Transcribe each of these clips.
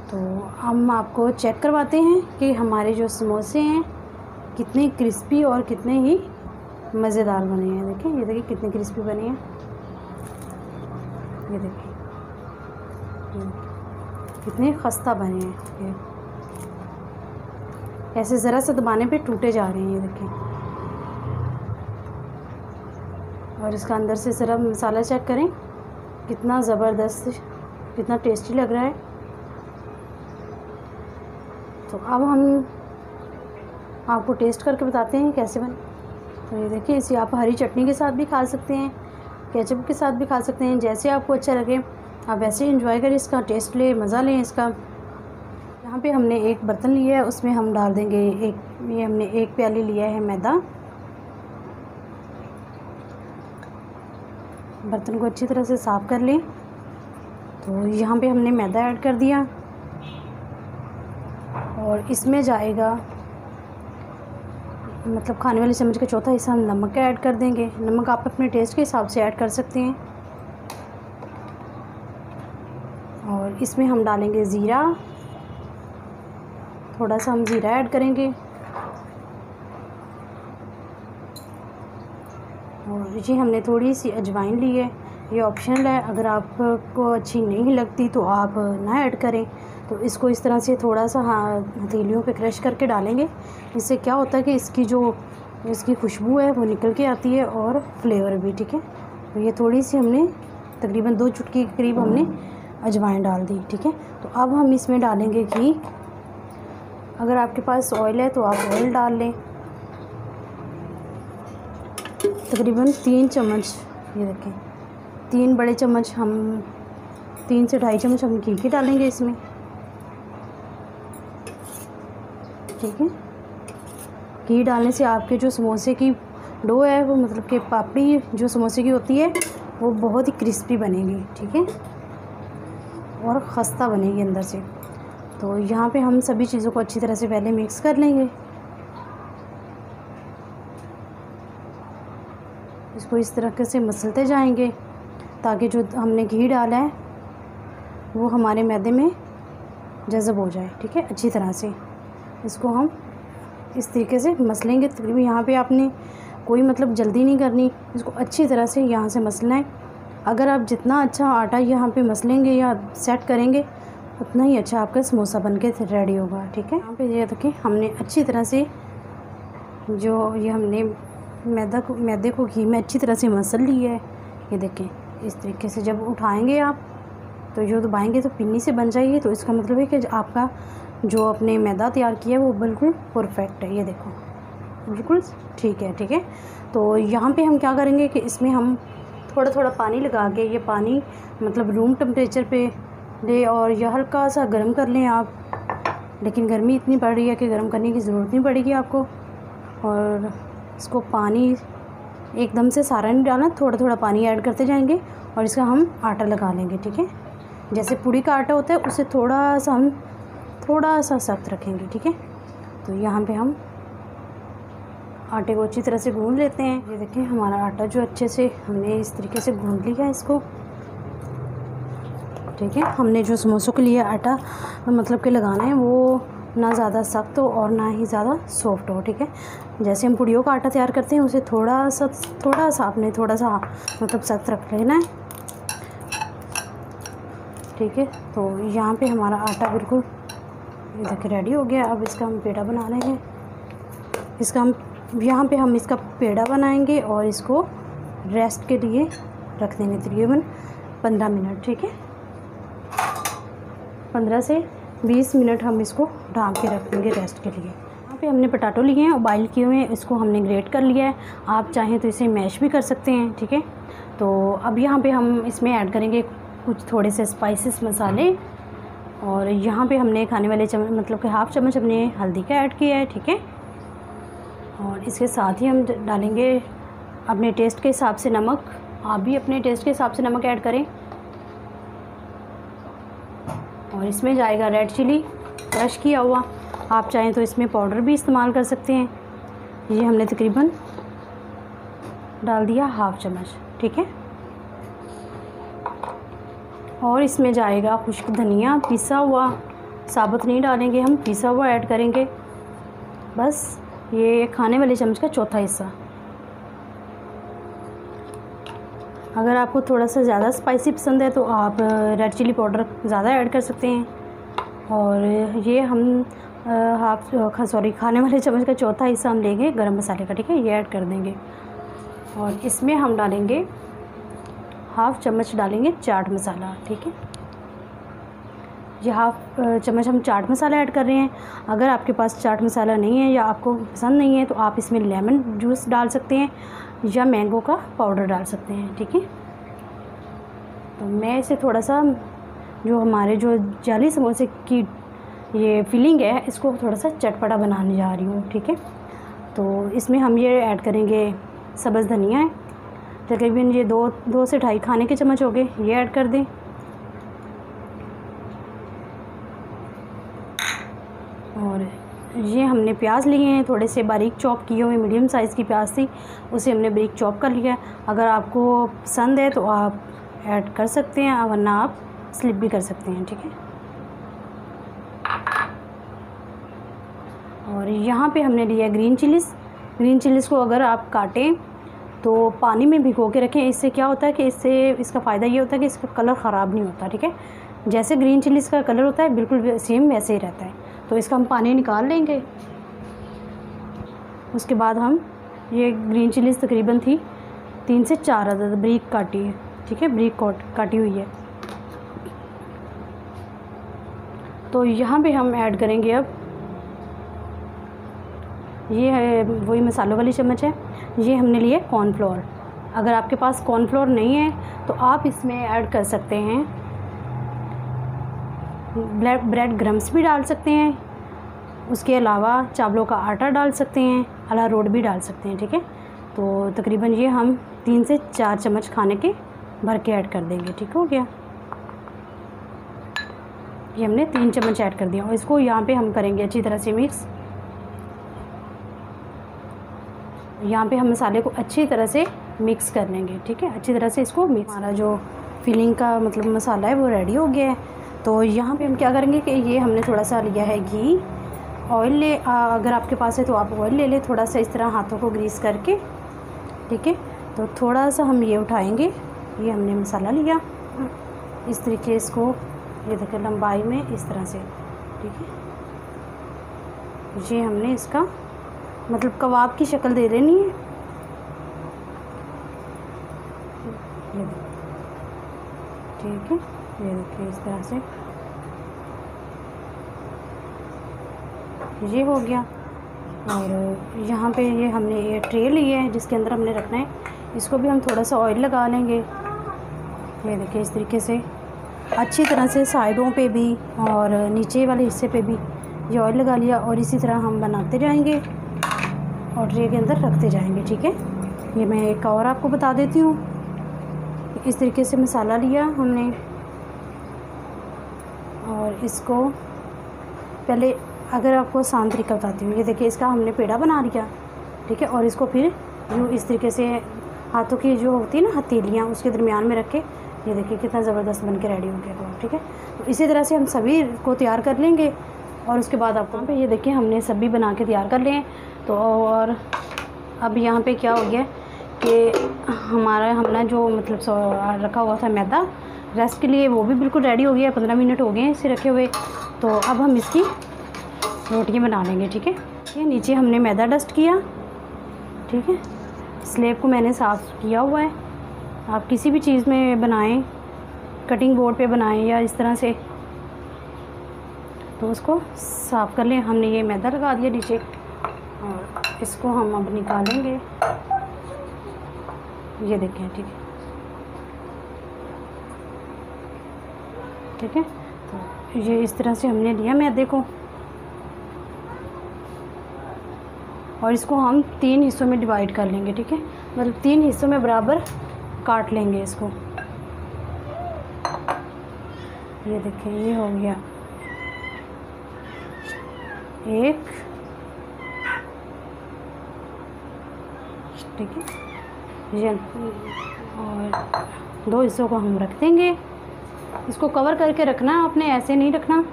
तो हम आपको चेक करवाते हैं कि हमारे जो समोसे हैं कितने क्रिस्पी और कितने ही मज़ेदार बने हैं। देखिए, ये देखिए कितने क्रिस्पी बने हैं। ये देखिए कितने खस्ता बने हैं। ये ऐसे ज़रा सा दबाने पे टूटे जा रहे हैं। ये देखिए, और इसका अंदर से ज़रा मसाला चेक करें, कितना ज़बरदस्त, कितना टेस्टी लग रहा है। तो अब हम आपको टेस्ट करके बताते हैं कैसे बने। तो ये देखिए, इसे आप हरी चटनी के साथ भी खा सकते हैं, केचप के साथ भी खा सकते हैं, जैसे आपको अच्छा लगे आप वैसे ही एंजॉय करें, इसका टेस्ट लें, मज़ा लें इसका। यहाँ पे हमने एक बर्तन लिया है, उसमें हम डाल देंगे ये हमने एक प्याली लिया है मैदा। बर्तन को अच्छी तरह से साफ़ कर लें। तो यहाँ पे हमने मैदा ऐड कर दिया और इसमें जाएगा मतलब खाने वाले चम्मच का चौथा हिस्सा हम नमक का ऐड कर देंगे। नमक आप अपने टेस्ट के हिसाब से ऐड कर सकते हैं। और इसमें हम डालेंगे ज़ीरा, थोड़ा सा हम ज़ीरा ऐड करेंगे। और ये हमने थोड़ी सी अजवाइन ली है, ये ऑप्शनल है, अगर आपको अच्छी नहीं लगती तो आप ना ऐड करें। तो इसको इस तरह से थोड़ा सा हथेलियों पे क्रश करके डालेंगे। इससे क्या होता है कि इसकी खुशबू है वो निकल के आती है और फ्लेवर भी। ठीक है, तो ये थोड़ी सी हमने तकरीबन 2 चुटकी के करीब हमने अजवाइन डाल दी। ठीक है, तो अब हम इसमें डालेंगे घी। अगर आपके पास ऑयल है तो आप ऑयल डाल लें, तकरीबन 3 चम्मच। ये देखें 3 बड़े चम्मच, हम 3 से 2.5 चम्मच हम घी के डालेंगे इसमें। ठीक है, घी डालने से आपके जो समोसे की डो है वो मतलब कि पापड़ी जो समोसे की होती है वो बहुत ही क्रिस्पी बनेगी। ठीक है, और खस्ता बनेगी अंदर से। तो यहाँ पे हम सभी चीज़ों को अच्छी तरह से पहले मिक्स कर लेंगे। इसको इस तरह से मसलते जाएंगे ताकि जो हमने घी डाला है वो हमारे मैदे में जज़ब हो जाए। ठीक है, अच्छी तरह से इसको हम इस तरीके से मसलेंगे। तकरीबन यहाँ पे आपने कोई मतलब जल्दी नहीं करनी, इसको अच्छी तरह से यहाँ से मसलना है। अगर आप जितना अच्छा आटा यहाँ पे मसलेंगे या सेट करेंगे उतना ही अच्छा आपका समोसा बनके रेडी होगा। ठीक है, यहाँ पे ये देखिए हमने अच्छी तरह से जो ये हमने मैदे को घी में अच्छी तरह से मसल लिया है। ये देखें इस तरीके से जब उठाएंगे आप तो जो दबाएंगे तो पिन्नी से बन जाएगी। तो इसका मतलब है कि आपका जो आपने मैदा तैयार किया है वो बिल्कुल परफेक्ट है। ये देखो बिल्कुल ठीक है। ठीक है, तो यहाँ पे हम क्या करेंगे कि इसमें हम थोड़ा थोड़ा पानी लगा के, ये पानी मतलब रूम टेम्परेचर पे ले और यह हल्का सा गर्म कर लें आप। लेकिन गर्मी इतनी पड़ रही है कि गर्म करने की ज़रूरत नहीं पड़ेगी आपको। और इसको पानी एकदम से सारा नहीं डालना, थोड़ा थोड़ा पानी ऐड करते जाएंगे और इसका हम आटा लगा लेंगे। ठीक है, जैसे पूड़ी का आटा होता है उससे थोड़ा सा सख्त रखेंगे। ठीक है, तो यहाँ पे हम आटे को अच्छी तरह से गूंद लेते हैं। ये देखिए हमारा आटा जो अच्छे से हमने इस तरीके से गूंद लिया है इसको। ठीक है, हमने जो समोसों के लिए आटा मतलब कि लगाना है वो ना ज़्यादा सख्त हो और ना ही ज़्यादा सॉफ्ट हो। ठीक है, जैसे हम पूड़ियों का आटा तैयार करते हैं उसे थोड़ा सा आपने थोड़ा सा मतलब सख्त रख लेना है। ठीक है, तो यहाँ पे हमारा आटा बिल्कुल ये देखिए रेडी हो गया। अब इसका हम पेड़ा बना रहे हैं। यहाँ पे हम इसका पेड़ा बनाएंगे और इसको रेस्ट के लिए रख देंगे तकरीबन 15 मिनट। ठीक है, 15 से 20 मिनट हम इसको ढाँप के रख देंगे रेस्ट के लिए। यहाँ पे हमने पोटैटो लिए हैं और बॉइल किए हुए हैं, इसको हमने ग्रेट कर लिया है। आप चाहें तो इसे मैश भी कर सकते हैं। ठीक है, तो अब यहाँ पे हम इसमें ऐड करेंगे कुछ थोड़े से स्पाइसेस मसाले। और यहाँ पे हमने खाने वाले चम्मच मतलब कि हाफ़ चम्मच हमने हल्दी का ऐड किया है। ठीक है, और इसके साथ ही हम डालेंगे अपने टेस्ट के हिसाब से नमक। आप भी अपने टेस्ट के हिसाब से नमक ऐड करें। और इसमें जाएगा रेड चिली क्रश किया हुआ, आप चाहें तो इसमें पाउडर भी इस्तेमाल कर सकते हैं। ये हमने तकरीबन डाल दिया हाफ़ चम्मच। ठीक है, और इसमें जाएगा खुश्क धनिया पिसा हुआ साबुत नहीं डालेंगे, हम पिसा हुआ ऐड करेंगे। बस ये खाने वाले चम्मच का चौथा हिस्सा। अगर आपको थोड़ा सा ज़्यादा स्पाइसी पसंद है तो आप रेड चिली पाउडर ज़्यादा ऐड कर सकते हैं। और ये हम खाने वाले चम्मच का चौथा हिस्सा हम लेंगे गरम मसाले का, ठीक है, ये ऐड कर देंगे। और इसमें हम डालेंगे हाफ़ चम्मच डालेंगे चाट मसाला, ठीक है। ये हाफ़ चम्मच हम चाट मसाला ऐड कर रहे हैं। अगर आपके पास चाट मसाला नहीं है या आपको पसंद नहीं है तो आप इसमें लेमन जूस डाल सकते हैं या मैंगो का पाउडर डाल सकते हैं, ठीक है। तो मैं इसे थोड़ा सा जो हमारे जो जाली समोसे की ये फिलिंग है इसको थोड़ा सा चटपटा बनाने जा रही हूँ, ठीक है। तो इसमें हम ये ऐड करेंगे सब्ज़ धनिया है, तकरीबन ये 2 से 2.5 खाने के चम्मच हो गए, ये ऐड कर दें। और ये हमने प्याज लिए हैं, थोड़े से बारीक चॉप किए हुए, मीडियम साइज़ की प्याज थी, उसे हमने बारीक चॉप कर लिया। अगर आपको पसंद है तो आप ऐड कर सकते हैं, वरना आप स्लिप भी कर सकते हैं, ठीक है। और यहाँ पे हमने लिया ग्रीन चिलीज़ को अगर आप काटें तो पानी में भिगो के रखें। इससे क्या होता है कि इसका फ़ायदा ये होता है कि इसका कलर ख़राब नहीं होता, ठीक है। जैसे ग्रीन चिलीज़ का कलर होता है बिल्कुल सेम वैसे ही रहता है। तो इसका हम पानी निकाल लेंगे। उसके बाद हम ये ग्रीन चिलीज़ तकरीबन थी 3 से 4 अदद बारीक काटी है, ठीक है, बारीक काटी हुई है। तो यहाँ पे हम ऐड करेंगे अब, ये है वही मसालों वाली चम्मच है, ये हमने लिए कॉर्नफ्लोर। अगर आपके पास कॉर्नफ्लोर नहीं है तो आप इसमें ऐड कर सकते हैं ब्रेड क्रम्स भी डाल सकते हैं। उसके अलावा चावलों का आटा डाल सकते हैं, अरारोट भी डाल सकते हैं, ठीक है। तो तकरीबन ये हम 3 से 4 चम्मच खाने के भर के ऐड कर देंगे, ठीक हो गया। ये हमने 3 चम्मच ऐड कर दिया और इसको यहाँ पे हम करेंगे अच्छी तरह से मिक्स। यहाँ पे हम मसाले को अच्छी तरह से मिक्स कर लेंगे, ठीक है, अच्छी तरह से इसको मिक्स। हमारा जो फिलिंग का मतलब मसाला है वो रेडी हो गया है। तो यहाँ पे हम क्या करेंगे कि ये हमने थोड़ा सा लिया है घी, ऑयल अगर आपके पास है तो आप ऑयल ले लें, थोड़ा सा इस तरह हाथों को ग्रीस करके, ठीक है। तो थोड़ा सा हम ये उठाएंगे, ये हमने मसाला लिया इस तरीके, इसको ये देखिए लंबाई में इस तरह से, ठीक है। ये हमने इसका मतलब कबाब की शक्ल दे देनी है, ठीक है। ये देखिए इस तरह से ये हो गया। और यहाँ पे ये हमने ये ट्रे ली है जिसके अंदर हमने रखना है, इसको भी हम थोड़ा सा ऑयल लगा लेंगे। ये देखिए इस तरीके से अच्छी तरह से साइडों पे भी और नीचे वाले हिस्से पे भी ये ऑयल लगा लिया। और इसी तरह हम बनाते जाएंगे और ट्रे के अंदर रखते जाएंगे, ठीक है। ये मैं एक और आपको बता देती हूँ, इस तरीके से मसाला लिया हमने और इसको पहले, अगर आपको आसान तरीका बताती हूँ, ये देखिए इसका हमने पेड़ा बना लिया, ठीक है। और इसको फिर यूँ इस तरीके से हाथों की जो होती है ना हथेलियाँ, उसके दरमियान में रख के, ये देखिए कितना ज़बरदस्त बन के रेडी हो गया, ठीक है। तो इसी तरह से हम सभी को तैयार कर लेंगे और उसके बाद आपको पे ये देखिए हमने सभी बना के तैयार कर लिए। तो और अब यहाँ पे क्या हो गया कि हमने जो मतलब रखा हुआ था मैदा रेस्ट के लिए, वो भी बिल्कुल रेडी हो गया, 15 मिनट हो गए हैं इसे रखे हुए। तो अब हम इसकी रोटियां बना लेंगे, ठीक है। ये नीचे हमने मैदा डस्ट किया, ठीक है, स्लेब को मैंने साफ़ किया हुआ है। आप किसी भी चीज़ में बनाएं, कटिंग बोर्ड पे बनाएं या इस तरह से, तो उसको साफ़ कर लें। हमने ये मैदा लगा दिया नीचे और इसको हम अब निकालेंगे, ये देखें, ठीक है, ठीक है। तो ये इस तरह से हमने लिया मैदे को और इसको हम 3 हिस्सों में डिवाइड कर लेंगे, ठीक है, मतलब 3 हिस्सों में बराबर काट लेंगे इसको। ये देखिए ये हो गया एक, ठीक है, ये और 2 हिस्सों को हम रख देंगे। इसको कवर करके रखना आपने, ऐसे नहीं रखना,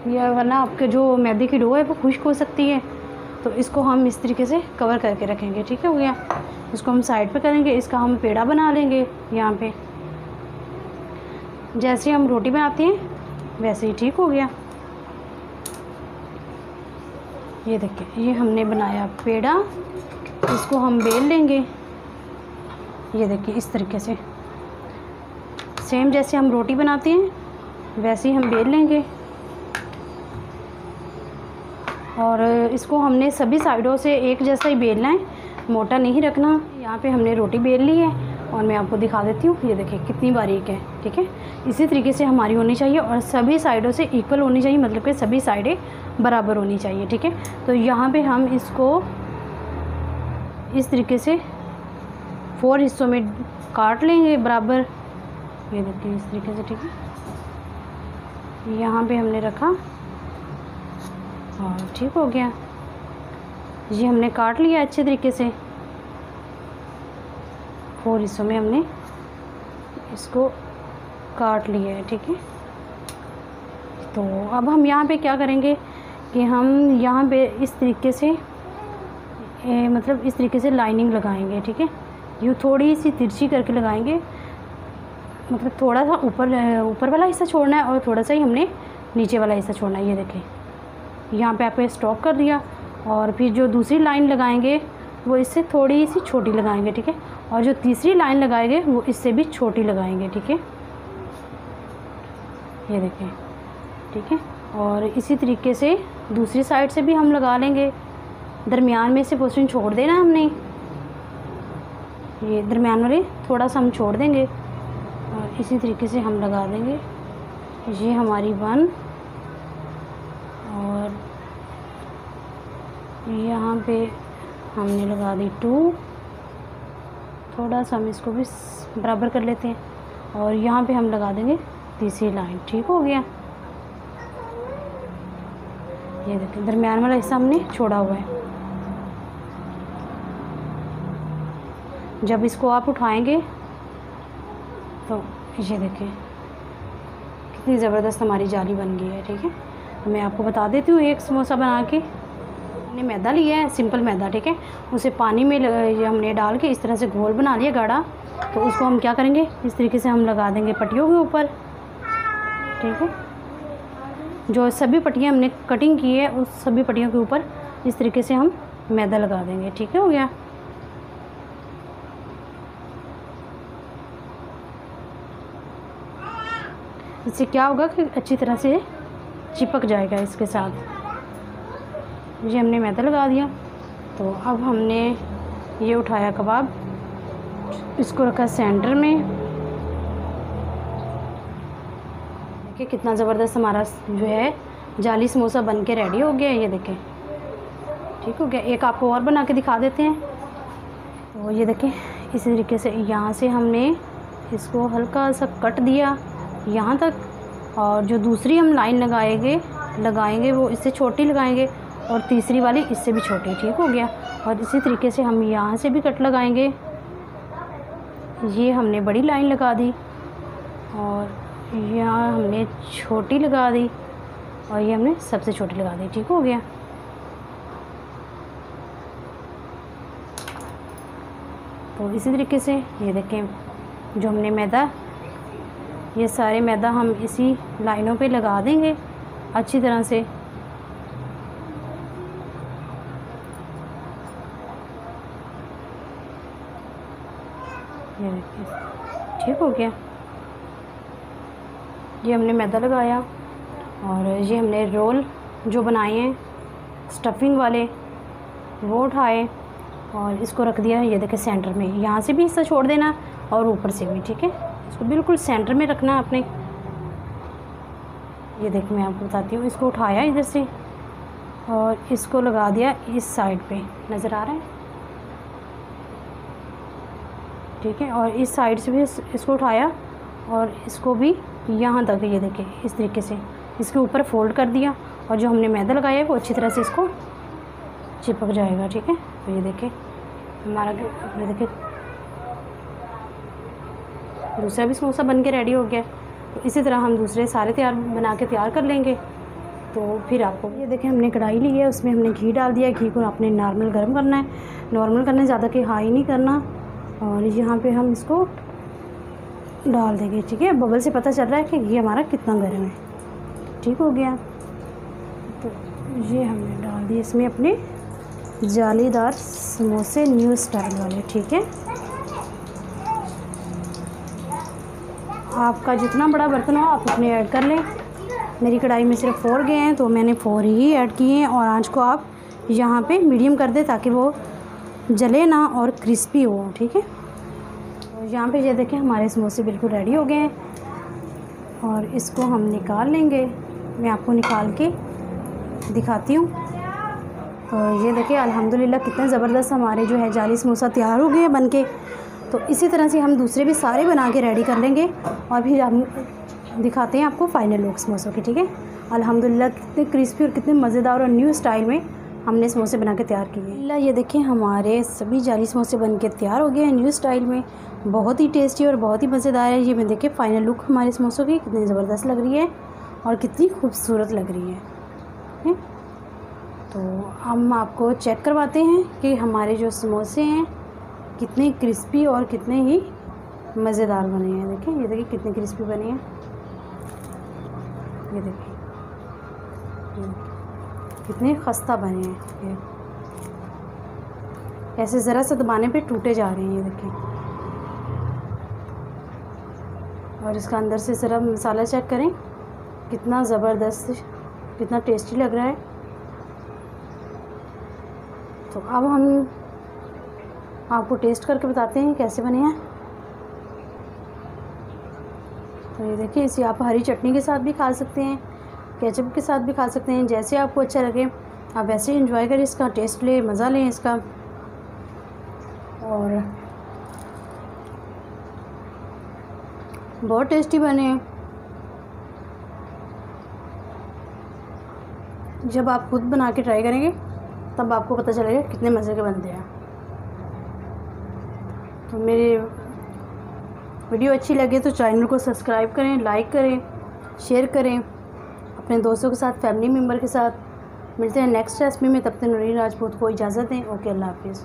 या वरना आपके जो मैदे की डो है वो खुश्क हो सकती है। तो इसको हम इस तरीके से कवर करके रखेंगे, ठीक है, हो गया। इसको हम साइड पे करेंगे, इसका हम पेड़ा बना लेंगे यहाँ पे। जैसे हम रोटी बनाते हैं वैसे ही, ठीक हो गया। ये देखिए, ये हमने बनाया पेड़ा, इसको हम बेल लेंगे। ये देखिए इस तरीके से सेम जैसे हम रोटी बनाते हैं वैसे ही हम बेल लेंगे। और इसको हमने सभी साइडों से एक जैसा ही बेलना है, मोटा नहीं रखना। यहाँ पे हमने रोटी बेल ली है और मैं आपको दिखा देती हूँ। ये देखिए कितनी बारीक है, ठीक है। इसी तरीके से हमारी होनी चाहिए और सभी साइडों से इक्वल होनी चाहिए, मतलब कि सभी साइडें बराबर होनी चाहिए, ठीक है। तो यहाँ पे हम इसको इस तरीके से 4 हिस्सों में काट लेंगे बराबर। ये देखिए इस तरीके से, ठीक है। यहाँ पे हमने रखा और ठीक हो गया। ये हमने काट लिया अच्छे तरीके से, 4 हिस्सों में हमने इसको काट लिया है, ठीक है। तो अब हम यहाँ पे क्या करेंगे कि हम यहाँ पे इस तरीके से मतलब इस तरीके से लाइनिंग लगाएंगे, ठीक है। यूँ थोड़ी सी तिरछी करके लगाएंगे, मतलब थोड़ा सा ऊपर वाला हिस्सा छोड़ना है और थोड़ा सा ही हमने नीचे वाला हिस्सा छोड़ना है। ये देखें, यहाँ पे आपने स्टॉप कर दिया और फिर जो दूसरी लाइन लगाएंगे वो इससे थोड़ी सी छोटी लगाएंगे, ठीक है। और जो तीसरी लाइन लगाएंगे वो इससे भी छोटी लगाएंगे, ठीक है। ये देखें, ठीक है। और इसी तरीके से दूसरी साइड से भी हम लगा लेंगे। दरमियान में से पोर्शन छोड़ देना हमने, ये दरमियान वाले थोड़ा सा हम छोड़ देंगे और इसी तरीके से हम लगा देंगे। ये हमारी 1 और यहाँ पे हमने लगा दी 2। थोड़ा सा हम इसको भी बराबर कर लेते हैं और यहाँ पे हम लगा देंगे तीसरी लाइन, ठीक हो गया। ये देखिए दरमियान वाला हिस्सा हमने छोड़ा हुआ है। जब इसको आप उठाएंगे तो ये देखिए कितनी ज़बरदस्त हमारी जाली बन गई है, ठीक है। तो मैं आपको बता देती हूँ एक समोसा बना के। हमने मैदा लिया है, सिंपल मैदा, ठीक है। उसे पानी में हमने डाल के इस तरह से घोल बना लिया गाढ़ा। तो उसको हम क्या करेंगे, इस तरीके से हम लगा देंगे पट्टियों के ऊपर, ठीक है। जो सभी पट्टियाँ हमने कटिंग की है उस सभी पट्टियों के ऊपर इस तरीके से हम मैदा लगा देंगे, ठीक है, हो गया। इससे क्या होगा कि अच्छी तरह से चिपक जाएगा इसके साथ। ये हमने मैदा लगा दिया। तो अब हमने ये उठाया कबाब, इसको रखा सेंटर में। देखिए कितना ज़बरदस्त हमारा जो है जाली समोसा बन के रेडी हो गया। ये देखें, ठीक हो गया। एक आपको और बना के दिखा देते हैं। तो ये देखें इसी तरीके से यहाँ से हमने इसको हल्का सा कट दिया यहाँ तक, और जो दूसरी हम लाइन लगाएंगे वो इससे छोटी लगाएंगे और तीसरी वाली इससे भी छोटी, ठीक हो गया। और इसी तरीके से हम यहाँ से भी कट लगाएंगे। ये हमने बड़ी लाइन लगा दी और यहाँ हमने छोटी लगा दी और ये हमने सबसे छोटी लगा दी, ठीक हो गया। तो इसी तरीके से ये देखें जो हमने मैदा, ये सारे मैदा हम इसी लाइनों पे लगा देंगे अच्छी तरह से। ये देखिए, ठीक हो गया। ये हमने मैदा लगाया और ये हमने रोल जो बनाए हैं स्टफिंग वाले वो उठाए और इसको रख दिया। ये देखिए सेंटर में, यहाँ से भी हिस्सा छोड़ देना और ऊपर से भी, ठीक है। इसको बिल्कुल सेंटर में रखना आपने। ये देखिए मैं आपको बताती हूँ। इसको उठाया इधर से और इसको लगा दिया इस साइड पे, नज़र आ रहा है, ठीक है। और इस साइड से भी इसको उठाया और इसको भी यहाँ तक, ये देखिए इस तरीके से इसके ऊपर फोल्ड कर दिया और जो हमने मैदा लगाया है वो अच्छी तरह से इसको चिपक जाएगा, ठीक है। तो ये देखिए हमारा, ये देखिए दूसरा भी समोसा बन के रेडी हो गया। तो इसी तरह हम दूसरे सारे बना के तैयार कर लेंगे। तो फिर आपको ये देखें हमने कढ़ाई ली है, उसमें हमने घी डाल दिया। घी को आपने नॉर्मल गर्म करना है, नॉर्मल करना है, ज़्यादा कि हाई नहीं करना। और यहाँ पे हम इसको डाल देंगे, ठीक है। बबल से पता चल रहा है कि घी हमारा कितना गर्म है, ठीक हो गया। तो ये हमने डाल दिए इसमें अपने जालीदार समोसे न्यू स्टाइल वाले, ठीक है। आपका जितना बड़ा बर्तन हो आप उतने ऐड कर लें। मेरी कढ़ाई में सिर्फ 4 गए हैं तो मैंने 4 ही ऐड किए हैं। और आंच को आप यहाँ पे मीडियम कर दें ताकि वो जले ना और क्रिस्पी हो, ठीक है। और यहाँ पे ये देखें हमारे समोसे बिल्कुल रेडी हो गए हैं और इसको हम निकाल लेंगे। मैं आपको निकाल के दिखाती हूँ। तो ये देखिए अल्हम्दुलिल्लाह कितने ज़बरदस्त हमारे जो है जाली समोसा तैयार हो गए हैं बन के। तो इसी तरह से हम दूसरे भी सारे बना के रेडी कर लेंगे और फिर हम दिखाते हैं आपको फाइनल लुक समोसों की, ठीक है। अल्हम्दुलिल्लाह कितने क्रिस्पी और कितने मज़ेदार और न्यू स्टाइल में हमने समोसे बना के तैयार किए हैं। ये देखिए हमारे सभी जाली समोसे बन के तैयार हो गए हैं न्यू स्टाइल में। बहुत ही टेस्टी और बहुत ही मज़ेदार है। ये मैं देखिए फ़ाइनल लुक हमारे समोसों की कितनी ज़बरदस्त लग रही है और कितनी खूबसूरत लग रही है। तो हम आपको चेक करवाते हैं कि हमारे जो समोसे हैं कितने क्रिस्पी और कितने ही मज़ेदार बने हैं। देखिए ये देखिए कितने क्रिस्पी बने हैं। ये देखिए कितने खस्ता बने हैं। ये ऐसे ज़रा सा दबाने पे टूटे जा रहे हैं, ये देखिए। और इसका अंदर से ज़रा मसाला चेक करें कितना ज़बरदस्त, कितना टेस्टी लग रहा है। तो अब हम आपको टेस्ट करके बताते हैं कैसे बने हैं। तो ये देखिए इसे आप हरी चटनी के साथ भी खा सकते हैं, केचप के साथ भी खा सकते हैं, जैसे आपको अच्छा लगे आप वैसे ही एंजॉय करें, इसका टेस्ट लें, मज़ा लें इसका। और बहुत टेस्टी बने हैं। जब आप खुद बना के ट्राई करेंगे तब आपको पता चलेगा कितने मज़े के बनते हैं। तो मेरी वीडियो अच्छी लगे तो चैनल को सब्सक्राइब करें, लाइक करें, शेयर करें अपने दोस्तों के साथ, फैमिली मेम्बर के साथ। मिलते हैं नेक्स्ट रेसिपी में, तब तक नूरीन राजपूत को इजाज़त दें। ओके, अल्लाह हाफिज़।